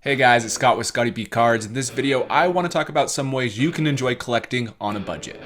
Hey guys, it's Scott with Scotty B Cards. In this video, I want to talk about some ways you can enjoy collecting on a budget.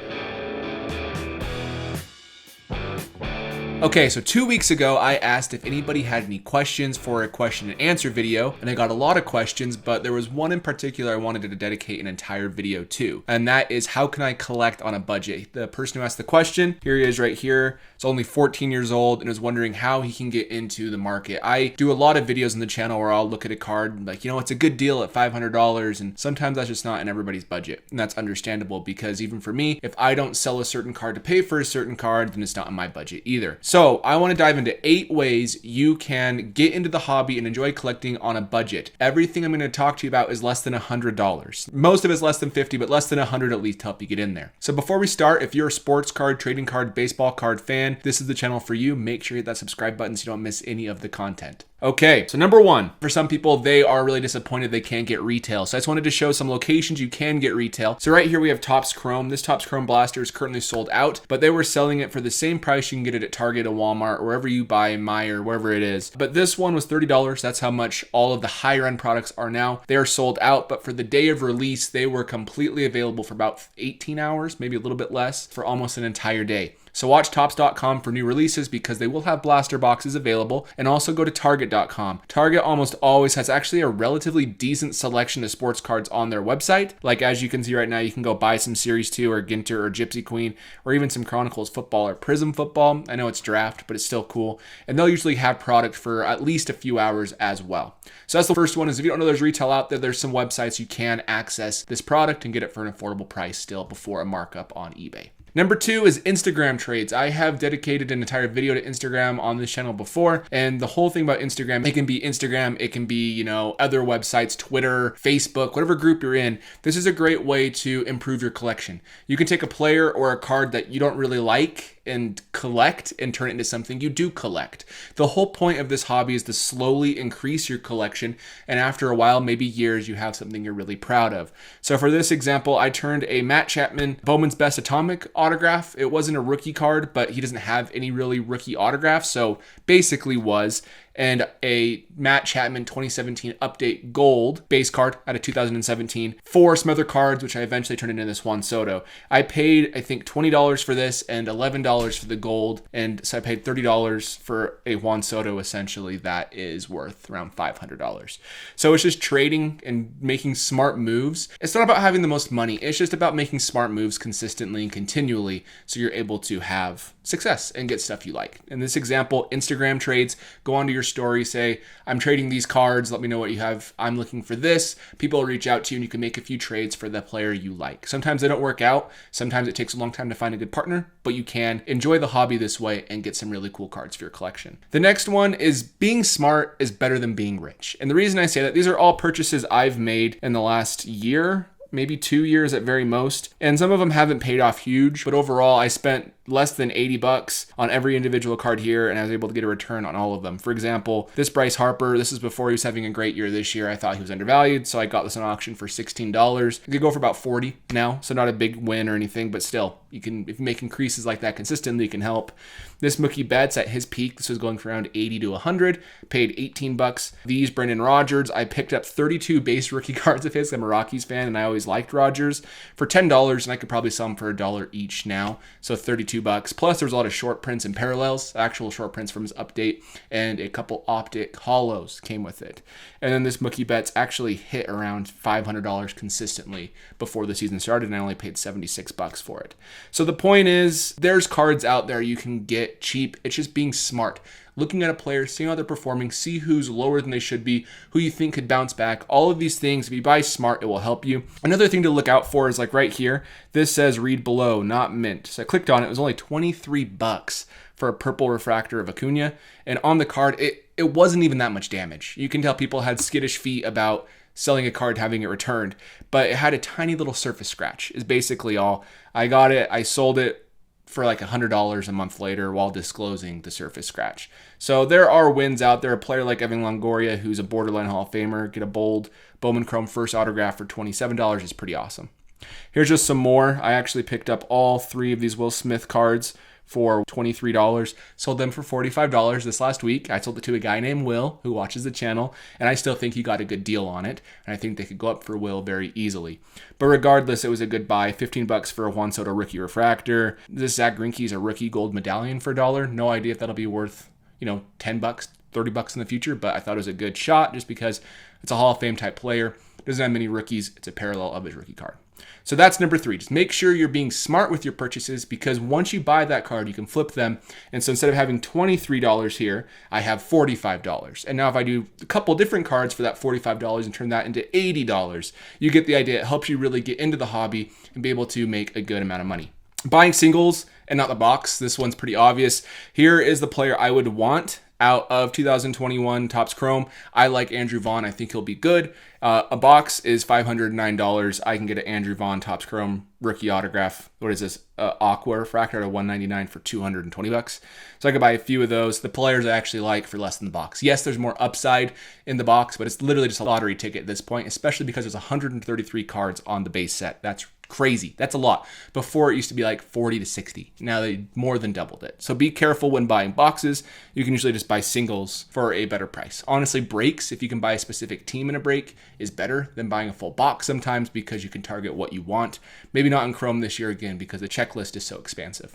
Okay, so 2 weeks ago, I asked if anybody had any questions for a question and answer video, and I got a lot of questions, but there was one in particular I wanted to dedicate an entire video to, and that is how can I collect on a budget? The person who asked the question, here he is right here. He's only 14 years old and is wondering how he can get into the market. I do a lot of videos on the channel where I'll look at a card like, it's a good deal at $500, and sometimes that's just not in everybody's budget, and that's understandable because even for me, if I don't sell a certain card to pay for a certain card, then it's not in my budget either. So I want to dive into 8 ways you can get into the hobby and enjoy collecting on a budget. Everything I'm going to talk to you about is less than $100. Most of it's less than 50, but less than 100 at least to help you get in there. So before we start, if you're a sports card, trading card, baseball card fan, this is the channel for you. Make sure you hit that subscribe button so you don't miss any of the content. Okay, so number 1, for some people, they are really disappointed they can't get retail. So I just wanted to show some locations you can get retail. So right here we have Topps Chrome. This Topps Chrome blaster is currently sold out, but they were selling it for the same price you can get it at Target or Walmart or wherever you buy Meijer, wherever it is. But this one was $30. That's how much all of the higher end products are now. They are sold out, but for the day of release, they were completely available for about 18 hours, maybe a little bit less, for almost an entire day. So watch Topps.com for new releases because they will have blaster boxes available, and also go to Target.com. Target almost always has actually a relatively decent selection of sports cards on their website. Like as you can see right now, you can go buy some Series 2 or Ginter or Gypsy Queen or even some Chronicles football or Prism football. I know it's draft, but it's still cool. And they'll usually have product for at least a few hours as well. So that's the first one, is if you don't know there's retail out there, there's some websites you can access this product and get it for an affordable price still before a markup on eBay. Number 2 is Instagram trades. I have dedicated an entire video to Instagram on this channel before, and the whole thing about Instagram, it can be Instagram, it can be, other websites, Twitter, Facebook, whatever group you're in. This is a great way to improve your collection. You can take a player or a card that you don't really like and collect and turn it into something you do collect. The whole point of this hobby is to slowly increase your collection, and after a while, maybe years, you have something you're really proud of. So for this example, I turned a Matt Chapman Bowman's Best Atomic autograph. It wasn't a rookie card, but he doesn't have any really rookie autographs, so basically was, and a Matt Chapman 2017 Update Gold base card out of 2017 for some other cards, which I eventually turned into this Juan Soto. I paid, I think, $20 for this and $11 for the gold, and so I paid $30 for a Juan Soto, essentially, that is worth around $500. So it's just trading and making smart moves. It's not about having the most money, it's just about making smart moves consistently and continually so you're able to have success and get stuff you like. In this example, Instagram trades, go onto your story, say, I'm trading these cards, let me know what you have, I'm looking for this. People will reach out to you and you can make a few trades for the player you like. Sometimes they don't work out, sometimes it takes a long time to find a good partner, but you can enjoy the hobby this way and get some really cool cards for your collection. The next one is being smart is better than being rich. And the reason I say that, these are all purchases I've made in the last year, maybe 2 years at very most. And some of them haven't paid off huge, but overall I spent less than $80 on every individual card here, and I was able to get a return on all of them. For example, this Bryce Harper, this is before he was having a great year this year. I thought he was undervalued, so I got this on auction for $16. It could go for about $40 now, so not a big win or anything, but still, if you make increases like that consistently, you can help. This Mookie Betts at his peak, this was going for around 80 to 100, paid $18. These Brendan Rodgers, I picked up 32 base rookie cards of his. I'm a Rockies fan, and I always liked Rodgers, for $10, and I could probably sell them for $1 each now, so $32. Plus, there's a lot of short prints and parallels, actual short prints from his update, and a couple optic hollows came with it. And then this Mookie Betts actually hit around $500 consistently before the season started, and I only paid $76 for it. So the point is, there's cards out there you can get cheap. It's just being smart. Looking at a player, seeing how they're performing, see who's lower than they should be, who you think could bounce back. All of these things, if you buy smart, it will help you. Another thing to look out for is like right here, this says read below, not mint. So I clicked on it, it was only $23 for a purple refractor of Acuna. And on the card, it wasn't even that much damage. You can tell people had skittish feet about selling a card, having it returned, but it had a tiny little surface scratch is basically all. I got it, I sold it for like $100 a month later while disclosing the surface scratch. So there are wins out there. A player like Evan Longoria, who's a borderline Hall of Famer, get a bold Bowman Chrome first autograph for $27 is pretty awesome. Here's just some more. I actually picked up all 3 of these Will Smith cards for $23, sold them for $45 this last week. I sold it to a guy named Will who watches the channel, and I still think he got a good deal on it, and I think they could go up for Will very easily. But regardless, it was a good buy. $15 for a Juan Soto rookie refractor. This Zach Greinke is a rookie gold medallion for $1. No idea if that'll be worth, $10, $30 in the future, but I thought it was a good shot just because it's a Hall of Fame type player. Doesn't have many rookies. It's a parallel of his rookie card. So that's number 3. Just make sure you're being smart with your purchases, because once you buy that card, you can flip them. And so instead of having $23 here, I have $45. And now if I do a couple different cards for that $45 and turn that into $80, you get the idea. It helps you really get into the hobby and be able to make a good amount of money. Buying singles and not the box. This one's pretty obvious. Here is the player I would want out of 2021 Topps Chrome. I like Andrew Vaughn. I think he'll be good. A box is $509. I can get an Andrew Vaughn Topps Chrome rookie autograph. What is this? Aqua refractor at $199 for $220. So I could buy a few of those. The players I actually like for less than the box. Yes, there's more upside in the box, but it's literally just a lottery ticket at this point, especially because there's 133 cards on the base set. That's crazy. That's a lot. Before it used to be like 40 to 60. Now they more than doubled it. So be careful when buying boxes. You can usually just buy singles for a better price. Honestly, breaks, if you can buy a specific team in a break, is better than buying a full box sometimes, because you can target what you want. Maybe not in Chrome this year again, because the checklist is so expansive.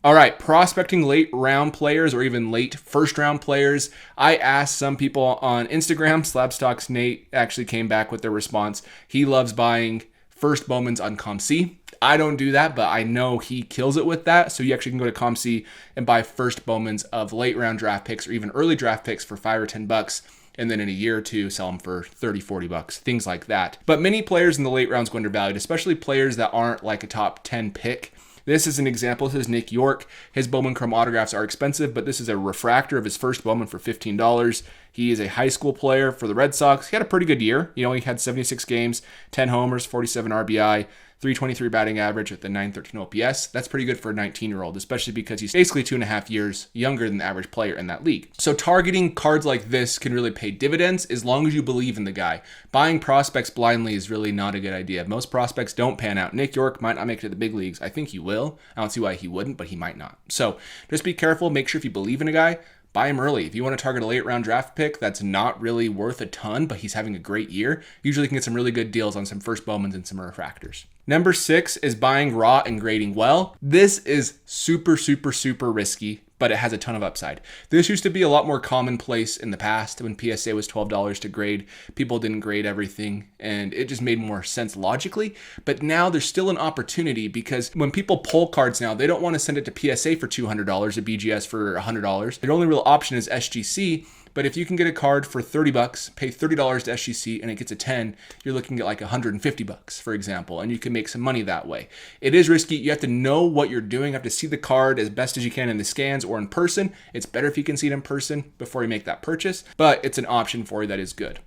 All right, prospecting late round players or even late first round players. I asked some people on Instagram. Slabstocks Nate actually came back with their response. He loves buying first Bowmans on ComC. I don't do that, but I know he kills it with that. So you actually can go to ComC and buy first Bowmans of late round draft picks or even early draft picks for $5 or $10. And then in a year or two, sell them for $30, $40, things like that. But many players in the late rounds go undervalued, especially players that aren't like a top 10 pick. This is an example. This is Nick York. His Bowman Chrome autographs are expensive, but this is a refractor of his first Bowman for $15. He is a high school player for the Red Sox. He had a pretty good year. He had 76 games, 10 homers, 47 RBI, 323 batting average with a 913 OPS. That's pretty good for a 19-year-old, especially because he's basically 2.5 years younger than the average player in that league. So targeting cards like this can really pay dividends as long as you believe in the guy. Buying prospects blindly is really not a good idea. Most prospects don't pan out. Nick York might not make it to the big leagues. I think he will. I don't see why he wouldn't, but he might not. So just be careful. Make sure if you believe in a guy, buy him early. If you want to target a late round draft pick that's not really worth a ton, but he's having a great year, usually can get some really good deals on some first Bowmans and some refractors. Number 6 is buying raw and grading well. This is super, super, super risky, but it has a ton of upside. This used to be a lot more commonplace in the past when PSA was $12 to grade. People didn't grade everything, and it just made more sense logically. But now there's still an opportunity, because when people pull cards now, they don't want to send it to PSA for $200, a BGS for $100. Their only real option is SGC. But if you can get a card for $30, pay $30 to SGC, and it gets a 10, you're looking at like $150, for example, and you can make some money that way. It is risky. You have to know what you're doing. You have to see the card as best as you can in the scans or in person. It's better if you can see it in person before you make that purchase, but it's an option for you that is good.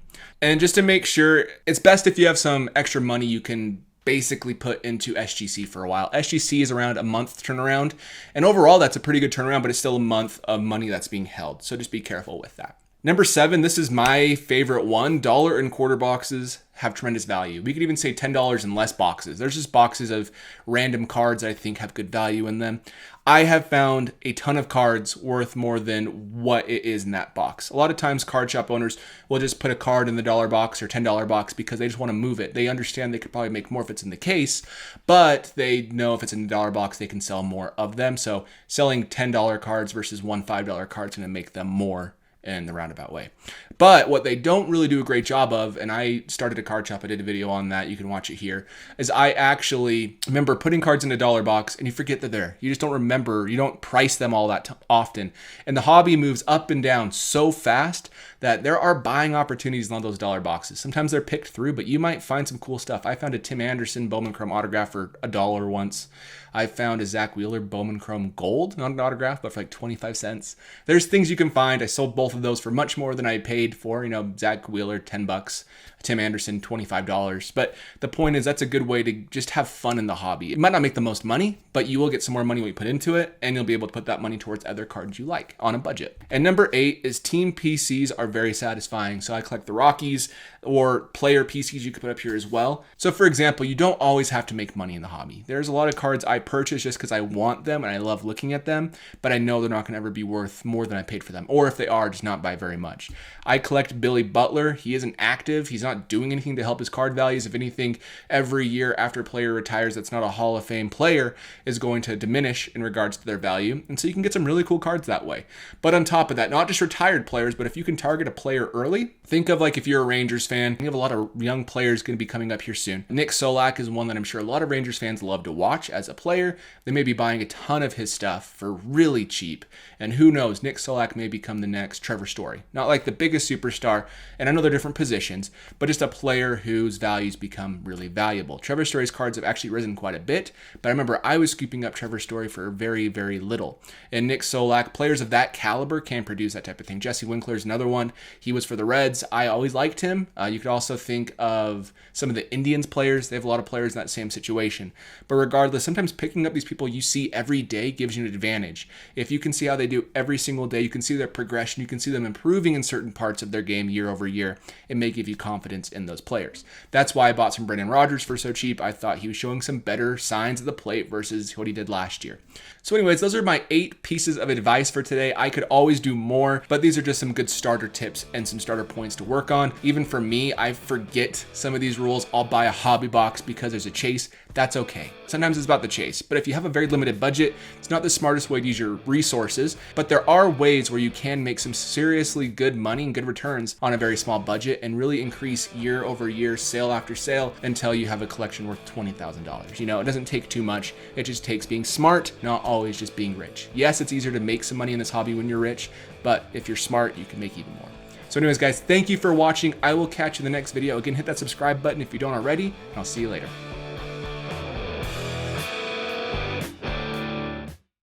And just to make sure, it's best if you have some extra money you can basically put into SGC for a while. SGC is around a month turnaround, and overall that's a pretty good turnaround, but it's still a month of money that's being held. So just be careful with that. Number 7, this is my favorite one. Dollar and quarter boxes have tremendous value. We could even say $10 and less boxes. There's just boxes of random cards that I think have good value in them. I have found a ton of cards worth more than what it is in that box. A lot of times card shop owners will just put a card in the $1 box or $10 box because they just want to move it. They understand they could probably make more if it's in the case, but they know if it's in the $1 box, they can sell more of them. So selling $10 cards versus one $5 card is going to make them more in the roundabout way. But what they don't really do a great job of, and I started a card shop, I did a video on that, you can watch it here, is I actually remember putting cards in a $1 box and you forget they're there. You just don't remember, you don't price them all that often. And the hobby moves up and down so fast that there are buying opportunities on those $1 boxes. Sometimes they're picked through, but you might find some cool stuff. I found a Tim Anderson Bowman Chrome autograph for $1 once. I found a Zach Wheeler Bowman Chrome Gold, not an autograph, but for like 25 cents. There's things you can find. I sold both of those for much more than I paid for. Zach Wheeler, $10, Tim Anderson, $25. But the point is, that's a good way to just have fun in the hobby. It might not make the most money, but you will get some more money when you put into it, and you'll be able to put that money towards other cards you like on a budget. And number 8 is team PCs are very satisfying. So I collect the Rockies or player PCs you could put up here as well. So for example, you don't always have to make money in the hobby. There's a lot of cards I purchase just because I want them and I love looking at them, but I know they're not going to ever be worth more than I paid for them. Or if they are, just not by very much. I collect Billy Butler. He isn't active. He's not doing anything to help his card values. If anything, every year after a player retires that's not a Hall of Fame player is going to diminish in regards to their value. And so you can get some really cool cards that way. But on top of that, not just retired players, but if you can target a player early, think of like if you're a Rangers fan, you have a lot of young players going to be coming up here soon. Nick Solak is one that I'm sure a lot of Rangers fans love to watch as a player. They may be buying a ton of his stuff for really cheap. And who knows, Nick Solak may become the next Trevor Story. Not like the biggest superstar, and I know they're different positions, but just a player whose values become really valuable. Trevor Story's cards have actually risen quite a bit, but I remember I was scooping up Trevor Story for very, very little. And Nick Solak, players of that caliber can produce that type of thing. Jesse Winkler is another one. He was for the Reds. I always liked him. You could also think of some of the Indians players. They have a lot of players in that same situation. But regardless, sometimes picking up these people you see every day gives you an advantage. If you can see how they do every single day, you can see their progression, you can see them improving in certain parts of their game year over year. It may give you confidence in those players. That's why I bought some Brendan Rodgers for so cheap. I thought he was showing some better signs of the plate versus what he did last year. So anyways, those are my 8 pieces of advice for today. I could always do more, but these are just some good starter tips and some starter points to work on. Even for me, I forget some of these rules. I'll buy a hobby box because there's a chase. That's okay. Sometimes it's about the chase, but if you have a very limited budget, it's not the smartest way to use your resources, but there are ways where you can make some seriously good money and good returns on a very small budget and really increase year over year, sale after sale, until you have a collection worth $20,000. You know, it doesn't take too much. It just takes being smart, not always just being rich. Yes, it's easier to make some money in this hobby when you're rich, but if you're smart, you can make even more. So anyways, guys, thank you for watching. I will catch you in the next video. Again, hit that subscribe button if you don't already, and I'll see you later.